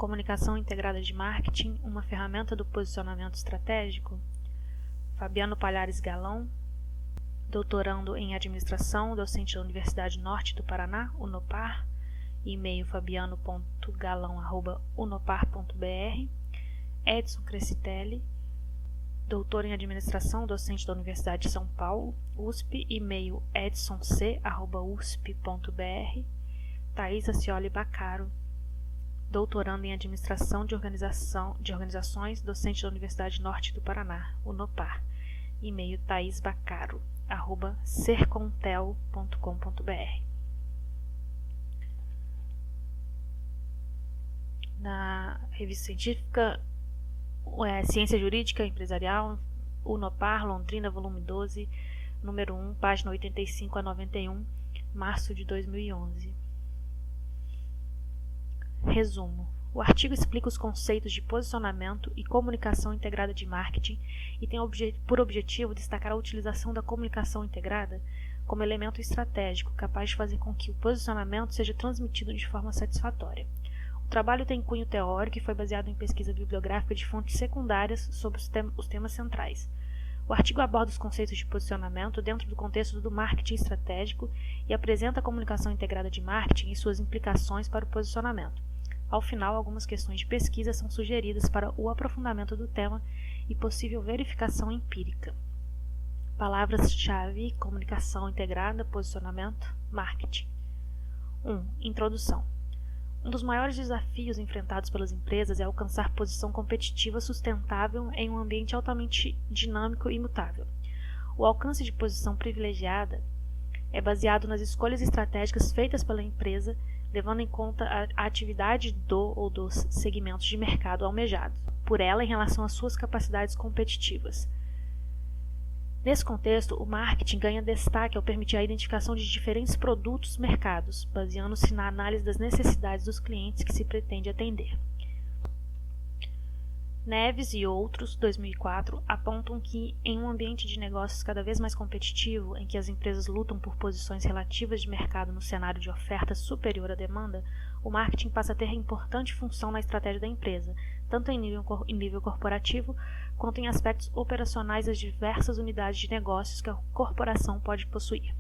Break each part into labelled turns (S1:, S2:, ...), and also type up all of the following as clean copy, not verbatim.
S1: Comunicação integrada de marketing, uma ferramenta do posicionamento estratégico. Fabiano Palhares Galão, doutorando em administração, docente da Universidade Norte do Paraná, Unopar, e-mail fabiano.galão@unopar.br. Edson Crescitelli, doutor em administração, docente da Universidade de São Paulo, USP, e-mail edsonc@usp.br. Thaís Acioli Baccaro, doutorando em administração de organizações, docente da Universidade Norte do Paraná, Unopar, e-mail thaisbaccaro@sercontel.com.br. Na revista científica Ciência Jurídica Empresarial, Unopar, Londrina, volume 12, número 1, página 85 a 91, março de 2011. Resumo. O artigo explica os conceitos de posicionamento e comunicação integrada de marketing e tem por objetivo destacar a utilização da comunicação integrada como elemento estratégico capaz de fazer com que o posicionamento seja transmitido de forma satisfatória. O trabalho tem cunho teórico e foi baseado em pesquisa bibliográfica de fontes secundárias sobre os temas centrais. O artigo aborda os conceitos de posicionamento dentro do contexto do marketing estratégico e apresenta a comunicação integrada de marketing e suas implicações para o posicionamento. Ao final, algumas questões de pesquisa são sugeridas para o aprofundamento do tema e possível verificação empírica. Palavras-chave: comunicação integrada, posicionamento, marketing. 1. Introdução. Um dos maiores desafios enfrentados pelas empresas é alcançar posição competitiva sustentável em um ambiente altamente dinâmico e mutável. O alcance de posição privilegiada é baseado nas escolhas estratégicas feitas pela empresa, levando em conta a atividade do ou dos segmentos de mercado almejados por ela em relação às suas capacidades competitivas. Nesse contexto, o marketing ganha destaque ao permitir a identificação de diferentes produtos-mercados, baseando-se na análise das necessidades dos clientes que se pretende atender. Neves e outros, 2004, apontam que, em um ambiente de negócios cada vez mais competitivo, em que as empresas lutam por posições relativas de mercado no cenário de oferta superior à demanda, o marketing passa a ter importante função na estratégia da empresa, tanto em nível corporativo, quanto em aspectos operacionais das diversas unidades de negócios que a corporação pode possuir.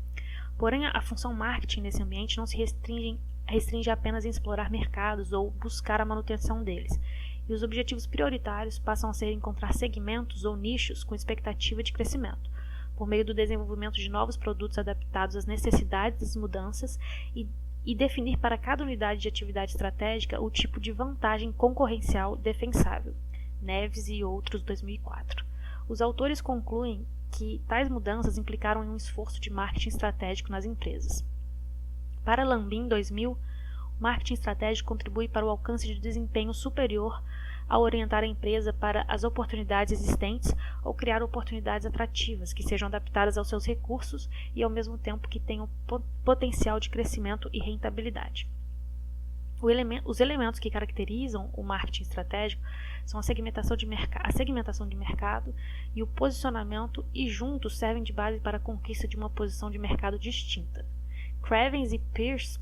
S1: Porém, a função marketing nesse ambiente não se restringe apenas em explorar mercados ou buscar a manutenção deles, e os objetivos prioritários passam a ser encontrar segmentos ou nichos com expectativa de crescimento, por meio do desenvolvimento de novos produtos adaptados às necessidades das mudanças e definir para cada unidade de atividade estratégica o tipo de vantagem concorrencial defensável. Neves e outros, 2004. Os autores concluem que tais mudanças implicaram em um esforço de marketing estratégico nas empresas. Para Lambin, 2000, o marketing estratégico contribui para o alcance de desempenho superior ao orientar a empresa para as oportunidades existentes ou criar oportunidades atrativas que sejam adaptadas aos seus recursos e ao mesmo tempo que tenham potencial de crescimento e rentabilidade. Os elementos que caracterizam o marketing estratégico são a segmentação de mercado e o posicionamento, e juntos servem de base para a conquista de uma posição de mercado distinta. Cravens e Pearce,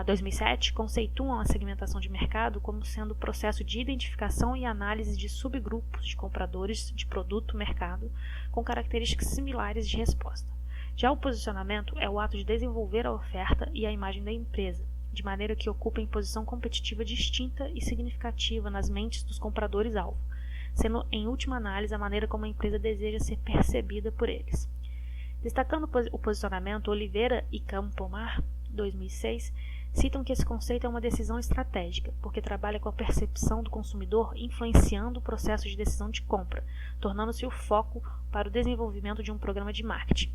S1: 2007, conceituam a segmentação de mercado como sendo o processo de identificação e análise de subgrupos de compradores de produto-mercado com características similares de resposta. Já o posicionamento é o ato de desenvolver a oferta e a imagem da empresa, de maneira que ocupem posição competitiva distinta e significativa nas mentes dos compradores-alvo, sendo, em última análise, a maneira como a empresa deseja ser percebida por eles. Destacando o posicionamento, Oliveira e Campomar, 2006, citam que esse conceito é uma decisão estratégica, porque trabalha com a percepção do consumidor influenciando o processo de decisão de compra, tornando-se o foco para o desenvolvimento de um programa de marketing.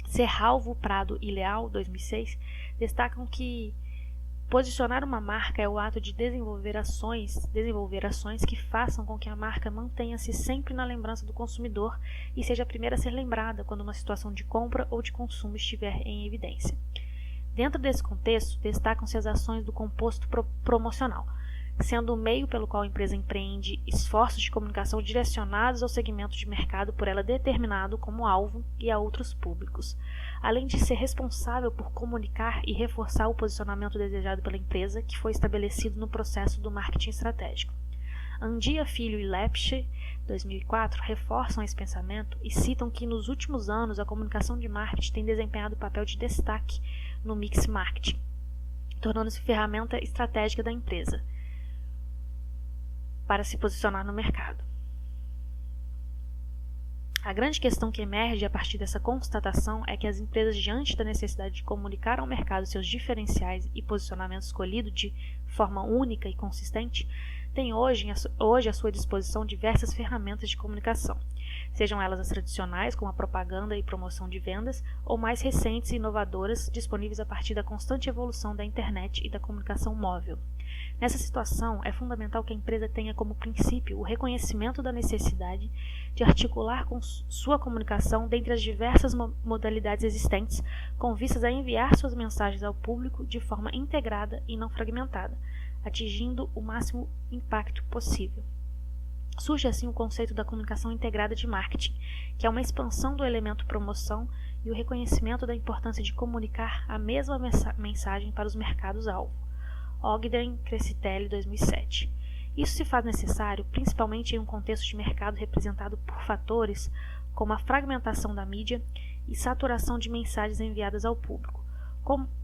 S1: Serralvo, Prado e Leal, 2006, destacam que posicionar uma marca é o ato de desenvolver ações que façam com que a marca mantenha-se sempre na lembrança do consumidor e seja a primeira a ser lembrada quando uma situação de compra ou de consumo estiver em evidência. Dentro desse contexto, destacam-se as ações do composto promocional, sendo o meio pelo qual a empresa empreende esforços de comunicação direcionados ao segmento de mercado por ela determinado como alvo e a outros públicos, além de ser responsável por comunicar e reforçar o posicionamento desejado pela empresa que foi estabelecido no processo do marketing estratégico. Andia Filho e Lepche, 2004, reforçam esse pensamento e citam que nos últimos anos a comunicação de marketing tem desempenhado papel de destaque no mix marketing, tornando-se ferramenta estratégica da empresa para se posicionar no mercado. A grande questão que emerge a partir dessa constatação é que as empresas, diante da necessidade de comunicar ao mercado seus diferenciais e posicionamento escolhido de forma única e consistente, têm hoje à sua disposição diversas ferramentas de comunicação, sejam elas as tradicionais, como a propaganda e promoção de vendas, ou mais recentes e inovadoras, disponíveis a partir da constante evolução da internet e da comunicação móvel. Nessa situação, é fundamental que a empresa tenha como princípio o reconhecimento da necessidade de articular com sua comunicação dentre as diversas modalidades existentes, com vistas a enviar suas mensagens ao público de forma integrada e não fragmentada, atingindo o máximo impacto possível. Surge assim o conceito da comunicação integrada de marketing, que é uma expansão do elemento promoção e o reconhecimento da importância de comunicar a mesma mensagem para os mercados-alvo. Ogden Crescitelli, 2007. Isso se faz necessário principalmente em um contexto de mercado representado por fatores como a fragmentação da mídia e saturação de mensagens enviadas ao público.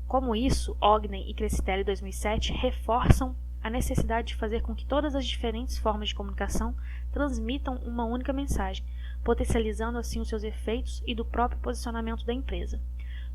S1: Como isso, Ogden e Crescitelli, 2007, reforçam a necessidade de fazer com que todas as diferentes formas de comunicação transmitam uma única mensagem, potencializando assim os seus efeitos e do próprio posicionamento da empresa.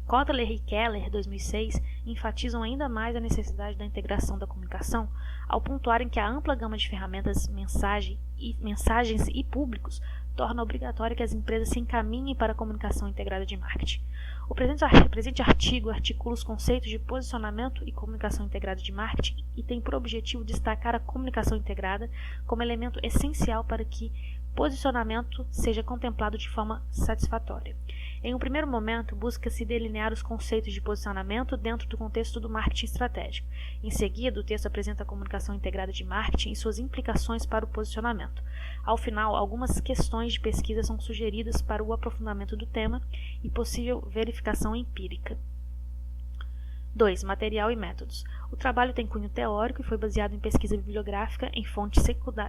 S1: Kotler e Keller, 2006, enfatizam ainda mais a necessidade da integração da comunicação ao pontuarem que a ampla gama de ferramentas, mensagens e públicos torna obrigatório que as empresas se encaminhem para a comunicação integrada de marketing. O presente artigo articula os conceitos de posicionamento e comunicação integrada de marketing e tem por objetivo destacar a comunicação integrada como elemento essencial para que posicionamento seja contemplado de forma satisfatória. Em um primeiro momento, busca-se delinear os conceitos de posicionamento dentro do contexto do marketing estratégico. Em seguida, o texto apresenta a comunicação integrada de marketing e suas implicações para o posicionamento. Ao final, algumas questões de pesquisa são sugeridas para o aprofundamento do tema e possível verificação empírica. 2. Material e métodos. O trabalho tem cunho teórico e foi baseado em pesquisa bibliográfica em fontes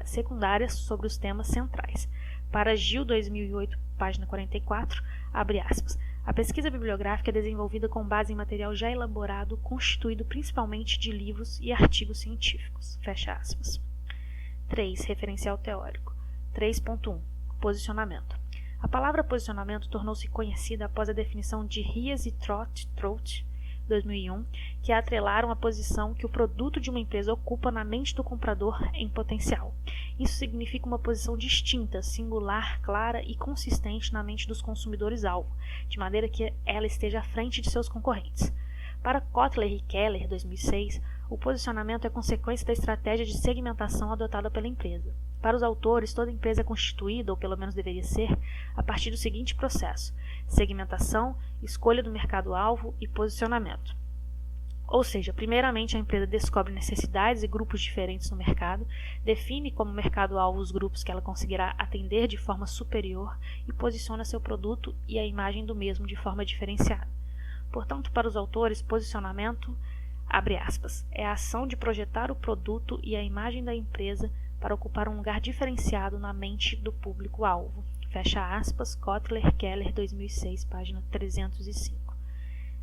S1: secundárias sobre os temas centrais. Para Gil, 2008, página 44, abre aspas. A pesquisa bibliográfica é desenvolvida com base em material já elaborado, constituído principalmente de livros e artigos científicos. Fecha aspas. 3. Referencial teórico. 3.1. Posicionamento. A palavra posicionamento tornou-se conhecida após a definição de Ries e Trout, 2001, que atrelaram a posição que o produto de uma empresa ocupa na mente do comprador em potencial. Isso significa uma posição distinta, singular, clara e consistente na mente dos consumidores-alvo, de maneira que ela esteja à frente de seus concorrentes. Para Kotler e Keller, 2006, o posicionamento é consequência da estratégia de segmentação adotada pela empresa. Para os autores, toda empresa é constituída, ou pelo menos deveria ser, a partir do seguinte processo: segmentação, escolha do mercado-alvo e posicionamento. Ou seja, primeiramente a empresa descobre necessidades e grupos diferentes no mercado, define como mercado-alvo os grupos que ela conseguirá atender de forma superior e posiciona seu produto e a imagem do mesmo de forma diferenciada. Portanto, para os autores, posicionamento, abre aspas, é a ação de projetar o produto e a imagem da empresa para ocupar um lugar diferenciado na mente do público-alvo. Fecha aspas, Kotler, Keller, 2006, página 305.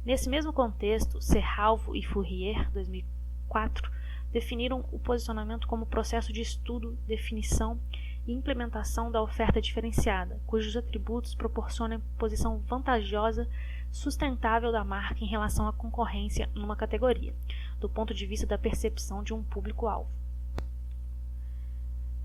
S1: Nesse mesmo contexto, Serralvo e Fourier, 2004, definiram o posicionamento como processo de estudo, definição e implementação da oferta diferenciada, cujos atributos proporcionam posição vantajosa, sustentável da marca em relação à concorrência numa categoria, do ponto de vista da percepção de um público-alvo.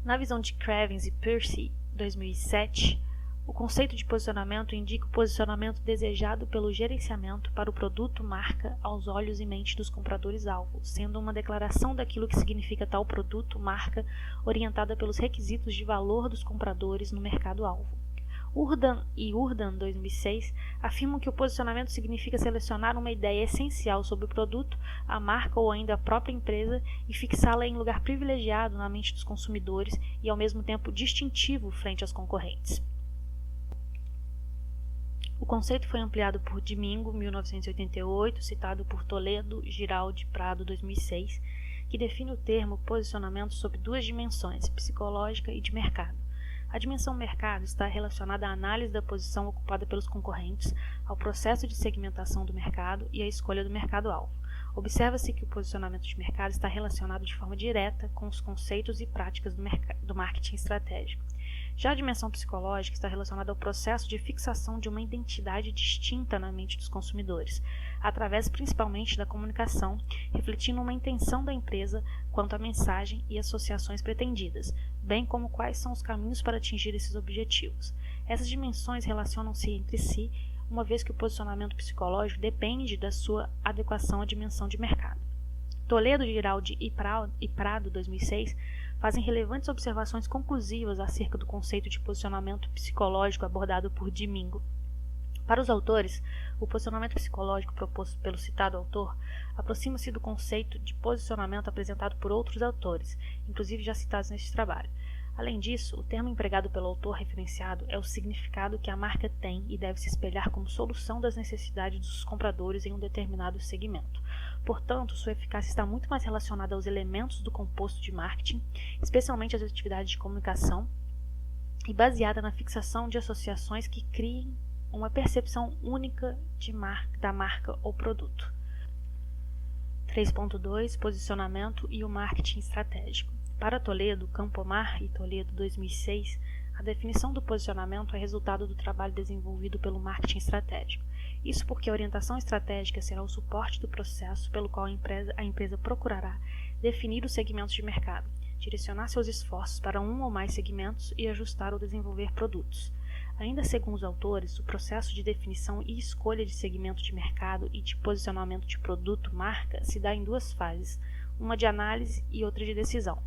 S1: Na visão de Cravens e Percy, 2007, o conceito de posicionamento indica o posicionamento desejado pelo gerenciamento para o produto marca aos olhos e mente dos compradores-alvo, sendo uma declaração daquilo que significa tal produto marca orientada pelos requisitos de valor dos compradores no mercado-alvo. Urdan e Urdan 2006 afirmam que o posicionamento significa selecionar uma ideia essencial sobre o produto, a marca ou ainda a própria empresa e fixá-la em lugar privilegiado na mente dos consumidores e ao mesmo tempo distintivo frente aos concorrentes. O conceito foi ampliado por Domingo, 1988, citado por Toledo, Giraldi, Prado, 2006, que define o termo posicionamento sob duas dimensões, psicológica e de mercado. A dimensão mercado está relacionada à análise da posição ocupada pelos concorrentes, ao processo de segmentação do mercado e à escolha do mercado-alvo. Observa-se que o posicionamento de mercado está relacionado de forma direta com os conceitos e práticas do marketing estratégico. Já a dimensão psicológica está relacionada ao processo de fixação de uma identidade distinta na mente dos consumidores, através principalmente da comunicação, refletindo uma intenção da empresa quanto à mensagem e associações pretendidas, bem como quais são os caminhos para atingir esses objetivos. Essas dimensões relacionam-se entre si, uma vez que o posicionamento psicológico depende da sua adequação à dimensão de mercado. Toledo, Giraldi e Prado, 2006, fazem relevantes observações conclusivas acerca do conceito de posicionamento psicológico abordado por Domingo. Para os autores, o posicionamento psicológico proposto pelo citado autor aproxima-se do conceito de posicionamento apresentado por outros autores, inclusive já citados neste trabalho. Além disso, o termo empregado pelo autor referenciado é o significado que a marca tem e deve se espelhar como solução das necessidades dos compradores em um determinado segmento. Portanto, sua eficácia está muito mais relacionada aos elementos do composto de marketing, especialmente as atividades de comunicação, e baseada na fixação de associações que criem uma percepção única da marca ou produto. 3.2 Posicionamento e o marketing estratégico. Para Toledo, Campomar e Toledo 2006, a definição do posicionamento é resultado do trabalho desenvolvido pelo marketing estratégico. Isso porque a orientação estratégica será o suporte do processo pelo qual a empresa procurará definir os segmentos de mercado, direcionar seus esforços para um ou mais segmentos e ajustar ou desenvolver produtos. Ainda segundo os autores, o processo de definição e escolha de segmento de mercado e de posicionamento de produto-marca se dá em duas fases, uma de análise e outra de decisão.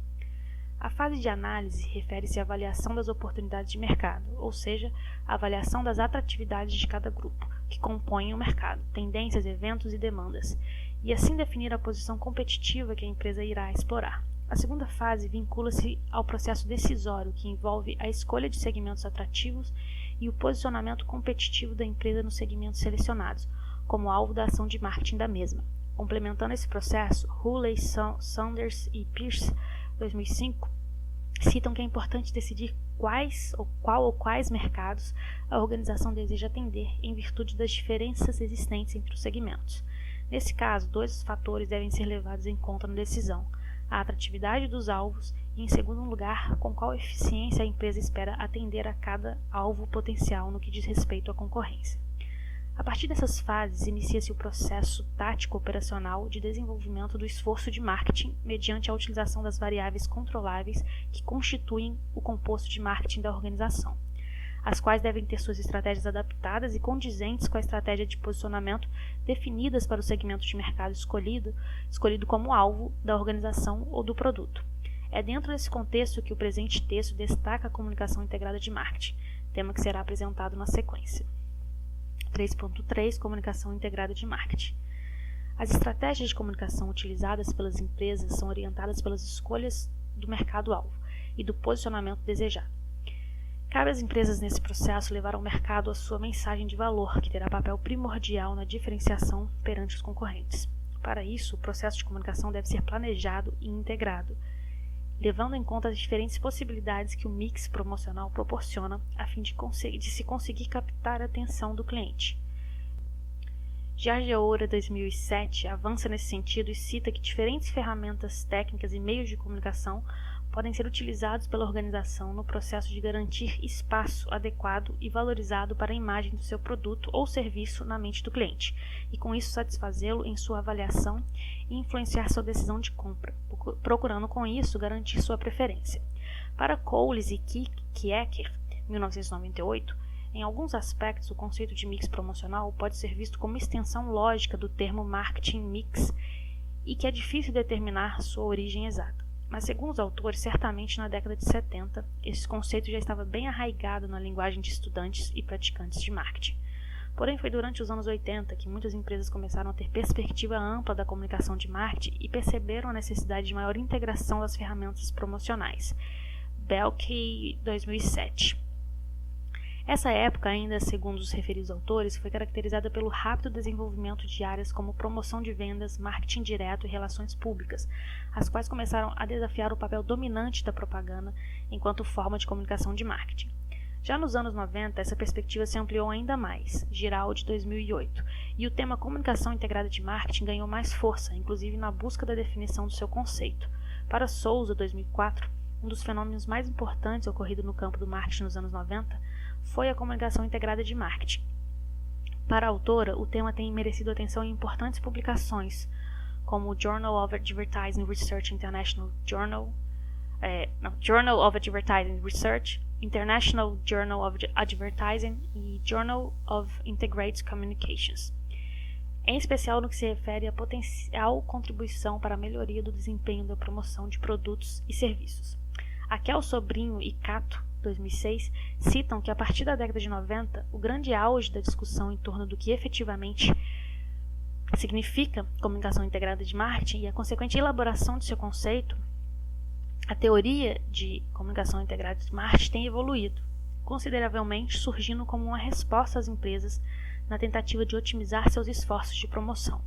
S1: A fase de análise refere-se à avaliação das oportunidades de mercado, ou seja, a avaliação das atratividades de cada grupo, que compõem o mercado, tendências, eventos e demandas, e assim definir a posição competitiva que a empresa irá explorar. A segunda fase vincula-se ao processo decisório, que envolve a escolha de segmentos atrativos e o posicionamento competitivo da empresa nos segmentos selecionados, como alvo da ação de marketing da mesma. Complementando esse processo, Hulley, Saunders e Pearce, 2005, citam que é importante decidir qual ou quais mercados a organização deseja atender em virtude das diferenças existentes entre os segmentos. Nesse caso, dois fatores devem ser levados em conta na decisão: a atratividade dos alvos e, em segundo lugar, com qual eficiência a empresa espera atender a cada alvo potencial no que diz respeito à concorrência. A partir dessas fases, inicia-se o processo tático-operacional de desenvolvimento do esforço de marketing mediante a utilização das variáveis controláveis que constituem o composto de marketing da organização, as quais devem ter suas estratégias adaptadas e condizentes com a estratégia de posicionamento definidas para o segmento de mercado escolhido como alvo da organização ou do produto. É dentro desse contexto que o presente texto destaca a comunicação integrada de marketing, tema que será apresentado na sequência. 3.3 Comunicação integrada de marketing. As estratégias de comunicação utilizadas pelas empresas são orientadas pelas escolhas do mercado-alvo e do posicionamento desejado. Cabe às empresas nesse processo levar ao mercado a sua mensagem de valor, que terá papel primordial na diferenciação perante os concorrentes. Para isso, o processo de comunicação deve ser planejado e integrado, levando em conta as diferentes possibilidades que o mix promocional proporciona a fim de se conseguir captar a atenção do cliente. Giardia-Oura, 2007, avança nesse sentido e cita que diferentes ferramentas técnicas e meios de comunicação podem ser utilizados pela organização no processo de garantir espaço adequado e valorizado para a imagem do seu produto ou serviço na mente do cliente, e com isso satisfazê-lo em sua avaliação e influenciar sua decisão de compra, procurando com isso garantir sua preferência. Para Coles e Kiecker, 1998, em alguns aspectos o conceito de mix promocional pode ser visto como extensão lógica do termo marketing mix e que é difícil determinar sua origem exata. mas segundo os autores, certamente na década de 70, esse conceito já estava bem arraigado na linguagem de estudantes e praticantes de marketing. Porém, foi durante os anos 80 que muitas empresas começaram a ter perspectiva ampla da comunicação de marketing e perceberam a necessidade de maior integração das ferramentas promocionais. Belk, 2007. Essa época, ainda segundo os referidos autores, foi caracterizada pelo rápido desenvolvimento de áreas como promoção de vendas, marketing direto e relações públicas, as quais começaram a desafiar o papel dominante da propaganda enquanto forma de comunicação de marketing. Já nos anos 90, essa perspectiva se ampliou ainda mais, Giraldi, 2008, e o tema comunicação integrada de marketing ganhou mais força, inclusive na busca da definição do seu conceito. Para Souza, 2004, um dos fenômenos mais importantes ocorrido no campo do marketing nos anos 90 foi a comunicação integrada de marketing. Para a autora, o tema tem merecido atenção em importantes publicações, como o Journal of Advertising Research International Journal of Advertising Research, International Journal of Advertising e Journal of Integrated Communications, em especial no que se refere à potencial contribuição para a melhoria do desempenho da promoção de produtos e serviços. Raquel Sobrinho e Cato, 2006, citam que a partir da década de 90, o grande auge da discussão em torno do que efetivamente significa comunicação integrada de marketing e a consequente elaboração de seu conceito, a teoria de comunicação integrada de marketing tem evoluído, consideravelmente surgindo como uma resposta às empresas na tentativa de otimizar seus esforços de promoção.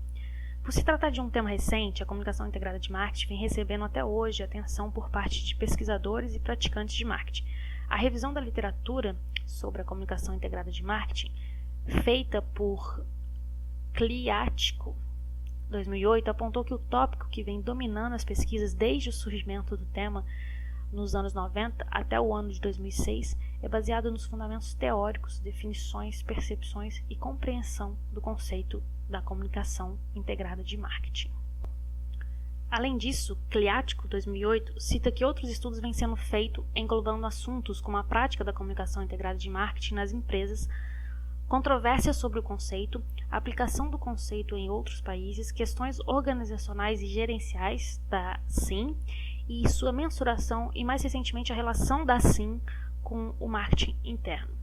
S1: Por se tratar de um tema recente, a comunicação integrada de marketing vem recebendo até hoje atenção por parte de pesquisadores e praticantes de marketing. A revisão da literatura sobre a comunicação integrada de marketing, feita por Kliatko, 2008, apontou que o tópico que vem dominando as pesquisas desde o surgimento do tema nos anos 90 até o ano de 2006 é baseado nos fundamentos teóricos, definições, percepções e compreensão do conceito da comunicação integrada de marketing. Além disso, Kliatko, 2008, cita que outros estudos vêm sendo feitos englobando assuntos como a prática da comunicação integrada de marketing nas empresas, controvérsias sobre o conceito, a aplicação do conceito em outros países, questões organizacionais e gerenciais da SIM e sua mensuração e, mais recentemente, a relação da SIM com o marketing interno.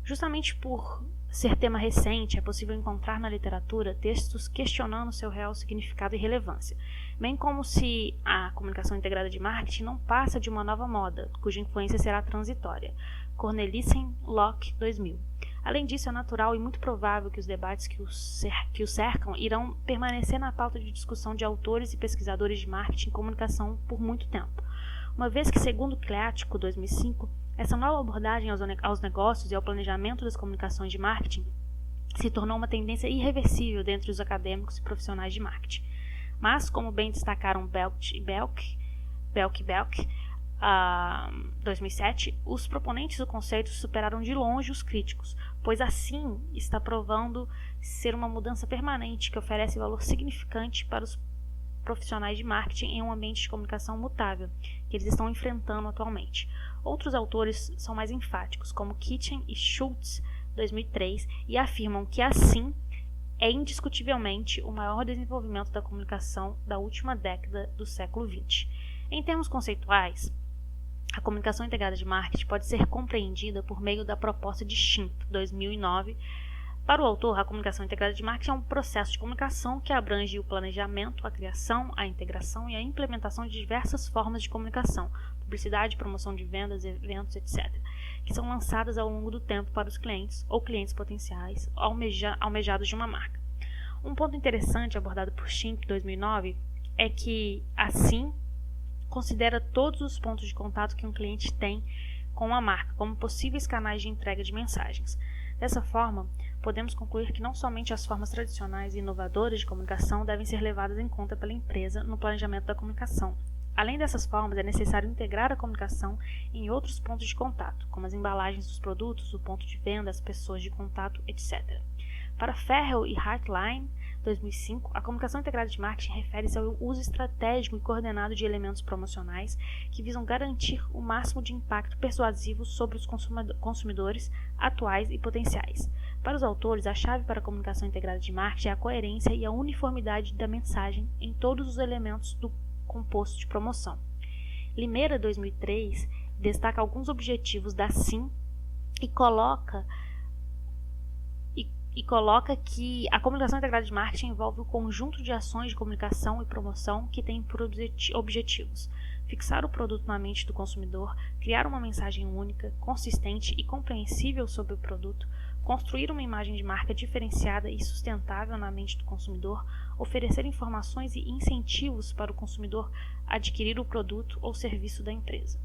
S1: Justamente por ser tema recente, é possível encontrar na literatura textos questionando seu real significado e relevância, bem como se a comunicação integrada de marketing não passa de uma nova moda, cuja influência será transitória. Cornelissen, Locke, 2000. Além disso, é natural e muito provável que os debates que o cercam irão permanecer na pauta de discussão de autores e pesquisadores de marketing e comunicação por muito tempo, uma vez que, segundo Kliatko, 2005, essa nova abordagem aos negócios e ao planejamento das comunicações de marketing se tornou uma tendência irreversível dentre os acadêmicos e profissionais de marketing. Mas, como bem destacaram Belk e Belk, 2007, os proponentes do conceito superaram de longe os críticos, pois assim está provando ser uma mudança permanente que oferece valor significante para os profissionais de marketing em um ambiente de comunicação mutável que eles estão enfrentando atualmente. Outros autores são mais enfáticos, como Kitchen e Schultz, 2003, e afirmam que assim é indiscutivelmente o maior desenvolvimento da comunicação da última década do século XX. Em termos conceituais, a comunicação integrada de marketing pode ser compreendida por meio da proposta de Schimp, 2009. Para o autor, a comunicação integrada de marketing é um processo de comunicação que abrange o planejamento, a criação, a integração e a implementação de diversas formas de comunicação, publicidade, promoção de vendas, eventos, etc., que são lançadas ao longo do tempo para os clientes ou clientes potenciais almejados de uma marca. Um ponto interessante abordado por Schimp, 2009, é que, assim, considera todos os pontos de contato que um cliente tem com a marca como possíveis canais de entrega de mensagens. Dessa forma, podemos concluir que não somente as formas tradicionais e inovadoras de comunicação devem ser levadas em conta pela empresa no planejamento da comunicação. Além dessas formas, é necessário integrar a comunicação em outros pontos de contato, como as embalagens dos produtos, o ponto de venda, as pessoas de contato, etc. Para Ferrell e Hartline, 2005, a comunicação integrada de marketing refere-se ao uso estratégico e coordenado de elementos promocionais que visam garantir o máximo de impacto persuasivo sobre os consumidores atuais e potenciais. Para os autores, a chave para a comunicação integrada de marketing é a coerência e a uniformidade da mensagem em todos os elementos do composto de promoção. Limeira, 2003, destaca alguns objetivos da SIM e coloca que a comunicação integrada de marketing envolve o conjunto de ações de comunicação e promoção que tem por objetivos fixar o produto na mente do consumidor, criar uma mensagem única, consistente e compreensível sobre o produto, construir uma imagem de marca diferenciada e sustentável na mente do consumidor, oferecer informações e incentivos para o consumidor adquirir o produto ou serviço da empresa.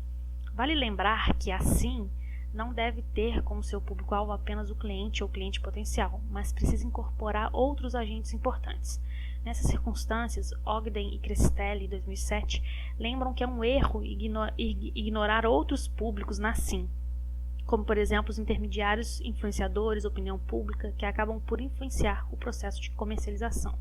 S1: Vale lembrar que, assim, não deve ter como seu público-alvo apenas o cliente ou cliente potencial, mas precisa incorporar outros agentes importantes. Nessas circunstâncias, Ogden e Crestelli, 2007, lembram que é um erro ignorar outros públicos na SIM, como, por exemplo, os intermediários, influenciadores, opinião pública, que acabam por influenciar o processo de comercialização.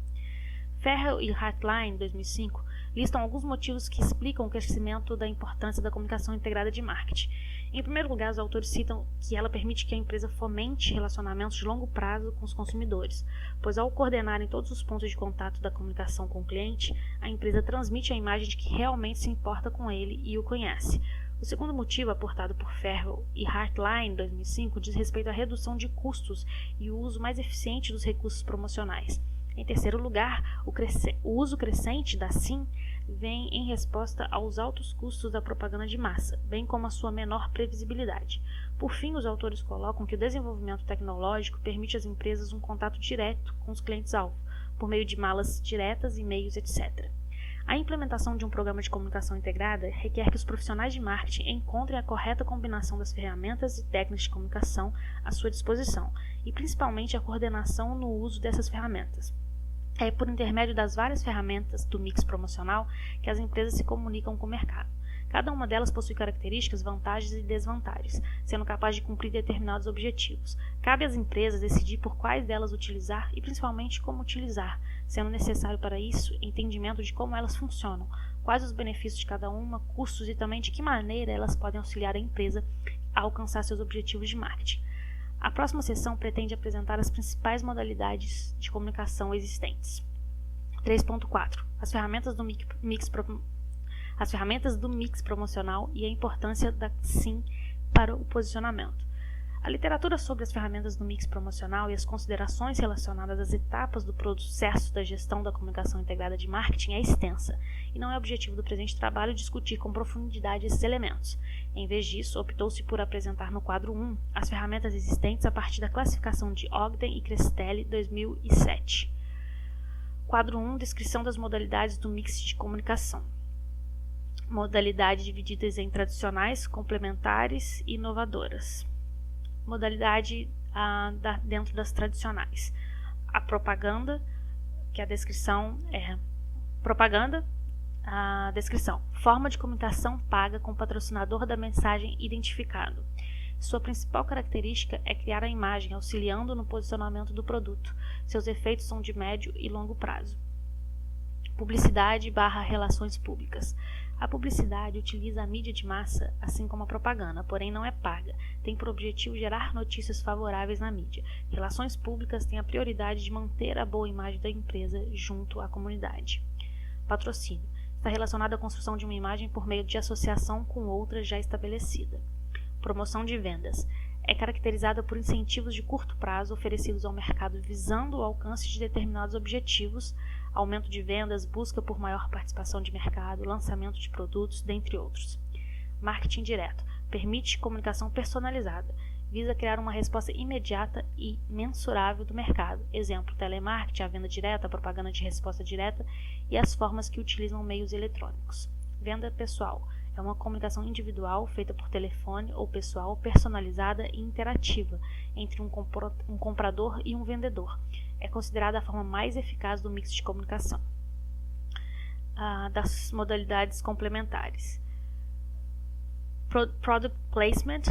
S1: Ferrell e Hartline, 2005, listam alguns motivos que explicam o crescimento da importância da comunicação integrada de marketing. Em primeiro lugar, os autores citam que ela permite que a empresa fomente relacionamentos de longo prazo com os consumidores, pois ao coordenarem todos os pontos de contato da comunicação com o cliente, a empresa transmite a imagem de que realmente se importa com ele e o conhece. O segundo motivo, aportado por Ferrell e Hartline, 2005, diz respeito à redução de custos e o uso mais eficiente dos recursos promocionais. Em terceiro lugar, o uso crescente da SIM vem em resposta aos altos custos da propaganda de massa, bem como a sua menor previsibilidade. Por fim, os autores colocam que o desenvolvimento tecnológico permite às empresas um contato direto com os clientes-alvo, por meio de malas diretas, e-mails, etc. A implementação de um programa de comunicação integrada requer que os profissionais de marketing encontrem a correta combinação das ferramentas e técnicas de comunicação à sua disposição, e principalmente a coordenação no uso dessas ferramentas. É por intermédio das várias ferramentas do mix promocional que as empresas se comunicam com o mercado. Cada uma delas possui características, vantagens e desvantagens, sendo capaz de cumprir determinados objetivos. Cabe às empresas decidir por quais delas utilizar e principalmente como utilizar, sendo necessário para isso entendimento de como elas funcionam, quais os benefícios de cada uma, custos e também de que maneira elas podem auxiliar a empresa a alcançar seus objetivos de marketing. A próxima sessão pretende apresentar as principais modalidades de comunicação existentes. 3.4. As ferramentas do mix promocional e a importância da SIM para o posicionamento. A literatura sobre as ferramentas do mix promocional e as considerações relacionadas às etapas do processo da gestão da comunicação integrada de marketing é extensa, e não é objetivo do presente trabalho discutir com profundidade esses elementos. Em vez disso, optou-se por apresentar no quadro 1 as ferramentas existentes a partir da classificação de Ogden e Crestelli, 2007. Quadro 1. Descrição das modalidades do mix de comunicação. Modalidades divididas em tradicionais, complementares e inovadoras. Modalidade dentro das tradicionais. A propaganda, que a descrição é propaganda, a descrição. Forma de comunicação paga com patrocinador da mensagem identificado. Sua principal característica é criar a imagem, auxiliando no posicionamento do produto. Seus efeitos são de médio e longo prazo. Publicidade/relações públicas. A publicidade utiliza a mídia de massa, assim como a propaganda, porém não é paga. Tem por objetivo gerar notícias favoráveis na mídia. Relações públicas têm a prioridade de manter a boa imagem da empresa junto à comunidade. Patrocínio. Está relacionado à construção de uma imagem por meio de associação com outra já estabelecida. Promoção de vendas. É caracterizada por incentivos de curto prazo oferecidos ao mercado visando o alcance de determinados objetivos, aumento de vendas, busca por maior participação de mercado, lançamento de produtos, dentre outros. Marketing direto. Permite comunicação personalizada. Visa criar uma resposta imediata e mensurável do mercado. Exemplo, telemarketing, a venda direta, a propaganda de resposta direta e as formas que utilizam meios eletrônicos. Venda pessoal. É uma comunicação individual feita por telefone ou pessoal, personalizada e interativa entre um comprador e um vendedor. É considerada a forma mais eficaz do mix de comunicação. Das modalidades complementares. Product placement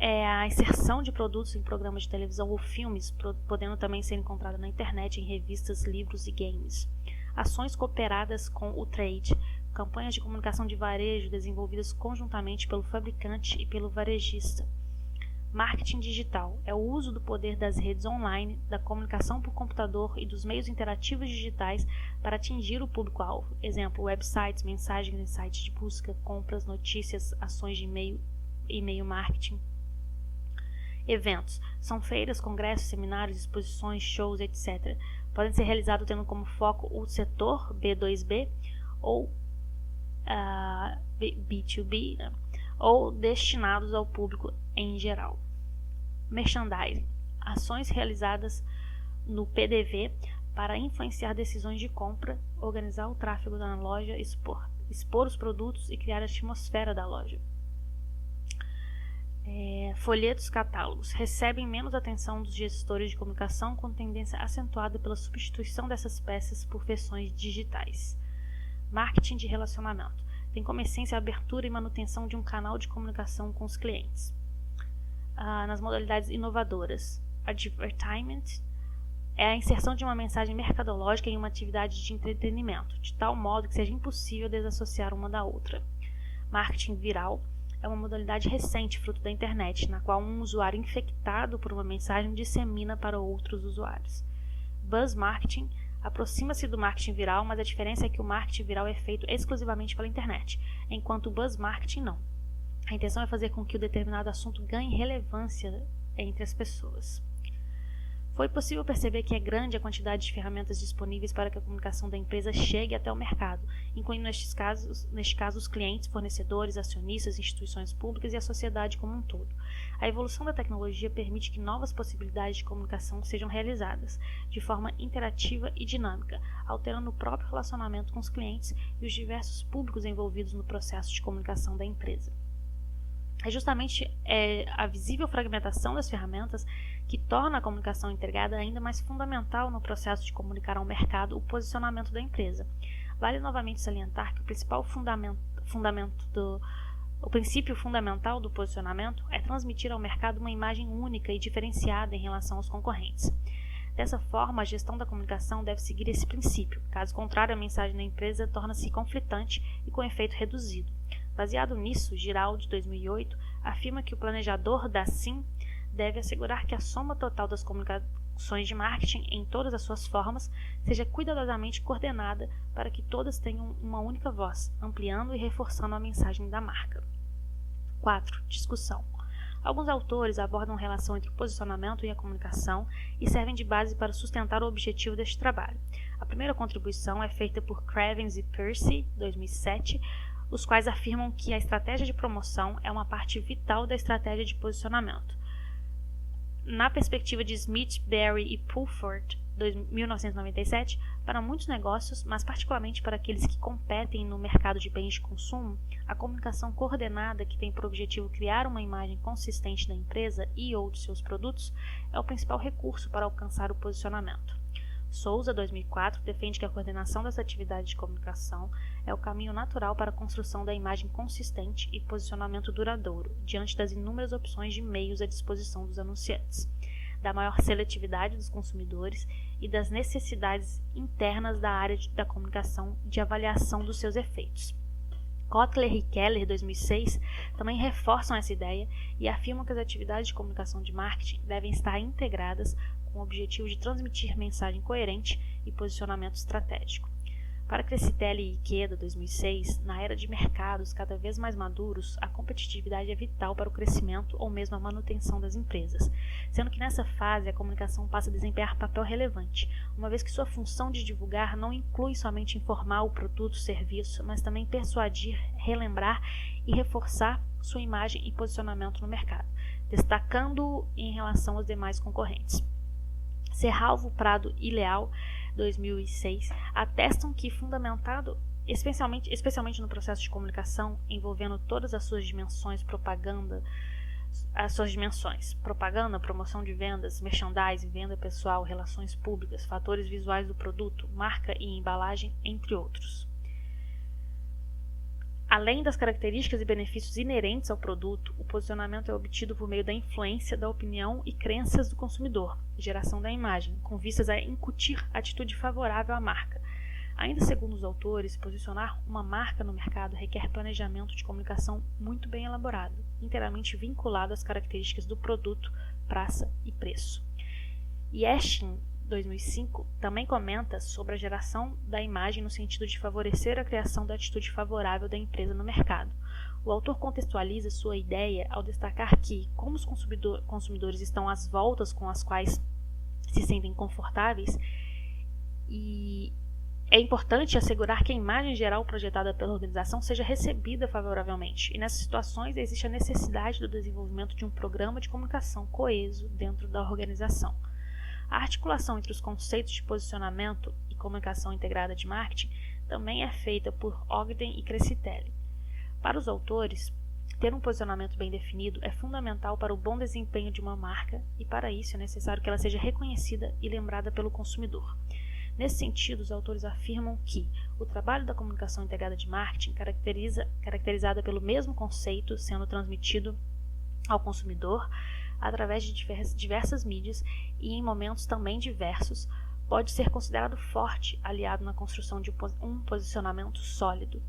S1: é a inserção de produtos em programas de televisão ou filmes, podendo também ser encontrada na internet, em revistas, livros e games. Ações cooperadas com o trade. Campanhas de comunicação de varejo desenvolvidas conjuntamente pelo fabricante e pelo varejista. Marketing digital é o uso do poder das redes online, da comunicação por computador e dos meios interativos digitais para atingir o público-alvo. Exemplo, websites, mensagens em sites de busca, compras, notícias, ações de e-mail marketing. Eventos são feiras, congressos, seminários, exposições, shows, etc. Podem ser realizados tendo como foco o setor B2B ou B2B, né? Ou destinados ao público em geral. Merchandising, ações realizadas no PDV para influenciar decisões de compra, organizar o tráfego na loja, expor os produtos e criar a atmosfera da loja. Folhetos, catálogos recebem menos atenção dos gestores de comunicação, com tendência acentuada pela substituição dessas peças por versões digitais. Marketing de relacionamento tem como essência a abertura e manutenção de um canal de comunicação com os clientes. Nas modalidades inovadoras, advertisement é a inserção de uma mensagem mercadológica em uma atividade de entretenimento, de tal modo que seja impossível desassociar uma da outra. Marketing viral é uma modalidade recente, fruto da internet, na qual um usuário infectado por uma mensagem dissemina para outros usuários. Buzz marketing aproxima-se do marketing viral, mas a diferença é que o marketing viral é feito exclusivamente pela internet, enquanto o buzz marketing não. A intenção é fazer com que o determinado assunto ganhe relevância entre as pessoas. Foi possível perceber que é grande a quantidade de ferramentas disponíveis para que a comunicação da empresa chegue até o mercado, incluindo neste caso os clientes, fornecedores, acionistas, instituições públicas e a sociedade como um todo. A evolução da tecnologia permite que novas possibilidades de comunicação sejam realizadas de forma interativa e dinâmica, alterando o próprio relacionamento com os clientes e os diversos públicos envolvidos no processo de comunicação da empresa. É justamente a visível fragmentação das ferramentas que torna a comunicação integrada ainda mais fundamental no processo de comunicar ao mercado o posicionamento da empresa. Vale novamente salientar que o princípio fundamental do posicionamento é transmitir ao mercado uma imagem única e diferenciada em relação aos concorrentes. Dessa forma, a gestão da comunicação deve seguir esse princípio. Caso contrário, a mensagem da empresa torna-se conflitante e com efeito reduzido. Baseado nisso, Giraldi, 2008, afirma que o planejador da SIM deve assegurar que a soma total das comunicações de marketing, em todas as suas formas, seja cuidadosamente coordenada para que todas tenham uma única voz, ampliando e reforçando a mensagem da marca. 4. Discussão. Alguns autores abordam a relação entre o posicionamento e a comunicação e servem de base para sustentar o objetivo deste trabalho. A primeira contribuição é feita por Cravens e Percy, 2007, os quais afirmam que a estratégia de promoção é uma parte vital da estratégia de posicionamento. Na perspectiva de Smith, Berry e Pulford, 1997, para muitos negócios, mas particularmente para aqueles que competem no mercado de bens de consumo, a comunicação coordenada, que tem por objetivo criar uma imagem consistente da empresa e ou de seus produtos, é o principal recurso para alcançar o posicionamento. Souza, 2004, defende que a coordenação dessa atividade de comunicação é o caminho natural para a construção da imagem consistente e posicionamento duradouro, diante das inúmeras opções de meios à disposição dos anunciantes, da maior seletividade dos consumidores e das necessidades internas da área da comunicação de avaliação dos seus efeitos. Kotler e Keller, 2006, também reforçam essa ideia e afirmam que as atividades de comunicação de marketing devem estar integradas com o objetivo de transmitir mensagem coerente e posicionamento estratégico. Para Crescitelli e Ikeda, 2006, na era de mercados cada vez mais maduros, a competitividade é vital para o crescimento ou mesmo a manutenção das empresas, sendo que nessa fase a comunicação passa a desempenhar papel relevante, uma vez que sua função de divulgar não inclui somente informar o produto ou serviço, mas também persuadir, relembrar e reforçar sua imagem e posicionamento no mercado, destacando-o em relação aos demais concorrentes. Serralvo, Prado e Leal, 2006, atestam que, fundamentado especialmente no processo de comunicação envolvendo todas as suas dimensões, propaganda, promoção de vendas, merchandising, venda pessoal, relações públicas, fatores visuais do produto, marca e embalagem, entre outros. Além das características e benefícios inerentes ao produto, o posicionamento é obtido por meio da influência da opinião e crenças do consumidor, geração da imagem, com vistas a incutir atitude favorável à marca. Ainda segundo os autores, posicionar uma marca no mercado requer planejamento de comunicação muito bem elaborado, inteiramente vinculado às características do produto, praça e preço. Yeshin, 2005, também comenta sobre a geração da imagem no sentido de favorecer a criação da atitude favorável da empresa no mercado. O autor contextualiza sua ideia ao destacar que, como os consumidores estão às voltas com as quais se sentem confortáveis, e é importante assegurar que a imagem geral projetada pela organização seja recebida favoravelmente. E nessas situações existe a necessidade do desenvolvimento de um programa de comunicação coeso dentro da organização. A articulação entre os conceitos de posicionamento e comunicação integrada de marketing também é feita por Ogden e Crescitelli. Para os autores, ter um posicionamento bem definido é fundamental para o bom desempenho de uma marca e, para isso, é necessário que ela seja reconhecida e lembrada pelo consumidor. Nesse sentido, os autores afirmam que o trabalho da comunicação integrada de marketing, caracterizada pelo mesmo conceito sendo transmitido ao consumidor através de diversas mídias e em momentos também diversos, pode ser considerado forte, aliado na construção de um posicionamento sólido.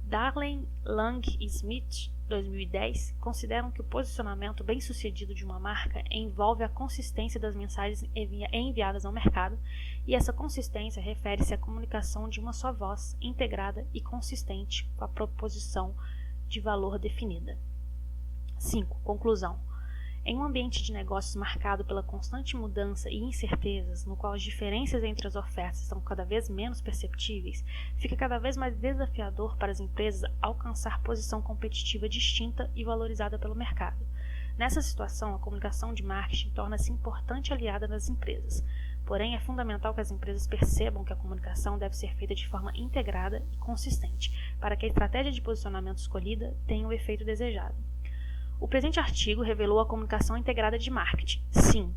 S1: Darling, Lang e Smith, 2010, consideram que o posicionamento bem-sucedido de uma marca envolve a consistência das mensagens enviadas ao mercado, e essa consistência refere-se à comunicação de uma só voz, integrada e consistente com a proposição de valor definida. 5. Conclusão. Em um ambiente de negócios marcado pela constante mudança e incertezas, no qual as diferenças entre as ofertas são cada vez menos perceptíveis, fica cada vez mais desafiador para as empresas alcançar posição competitiva distinta e valorizada pelo mercado. Nessa situação, a comunicação de marketing torna-se importante aliada das empresas. Porém, é fundamental que as empresas percebam que a comunicação deve ser feita de forma integrada e consistente, para que a estratégia de posicionamento escolhida tenha o efeito desejado. O presente artigo revelou a comunicação integrada de marketing, sim,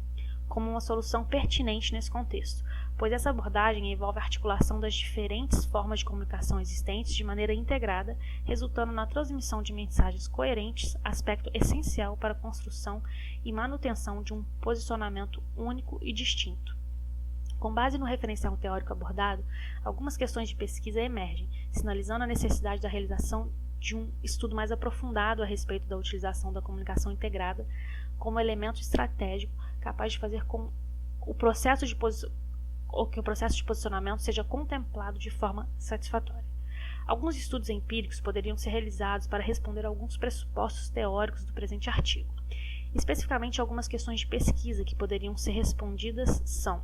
S1: como uma solução pertinente nesse contexto, pois essa abordagem envolve a articulação das diferentes formas de comunicação existentes de maneira integrada, resultando na transmissão de mensagens coerentes, aspecto essencial para a construção e manutenção de um posicionamento único e distinto. Com base no referencial teórico abordado, algumas questões de pesquisa emergem, sinalizando a necessidade da realização de um estudo mais aprofundado a respeito da utilização da comunicação integrada como elemento estratégico capaz de fazer com que o processo de posicionamento seja contemplado de forma satisfatória. Alguns estudos empíricos poderiam ser realizados para responder a alguns pressupostos teóricos do presente artigo. Especificamente, algumas questões de pesquisa que poderiam ser respondidas são: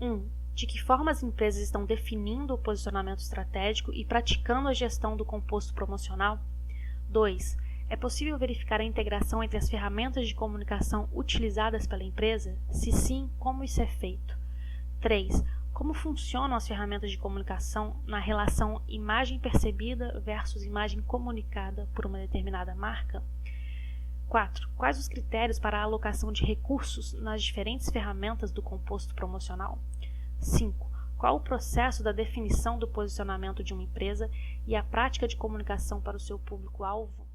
S1: 1. De que forma as empresas estão definindo o posicionamento estratégico e praticando a gestão do composto promocional? 2. É possível verificar a integração entre as ferramentas de comunicação utilizadas pela empresa? Se sim, como isso é feito? 3. Como funcionam as ferramentas de comunicação na relação imagem percebida versus imagem comunicada por uma determinada marca? 4. Quais os critérios para a alocação de recursos nas diferentes ferramentas do composto promocional? 5. Qual o processo da definição do posicionamento de uma empresa e a prática de comunicação para o seu público-alvo?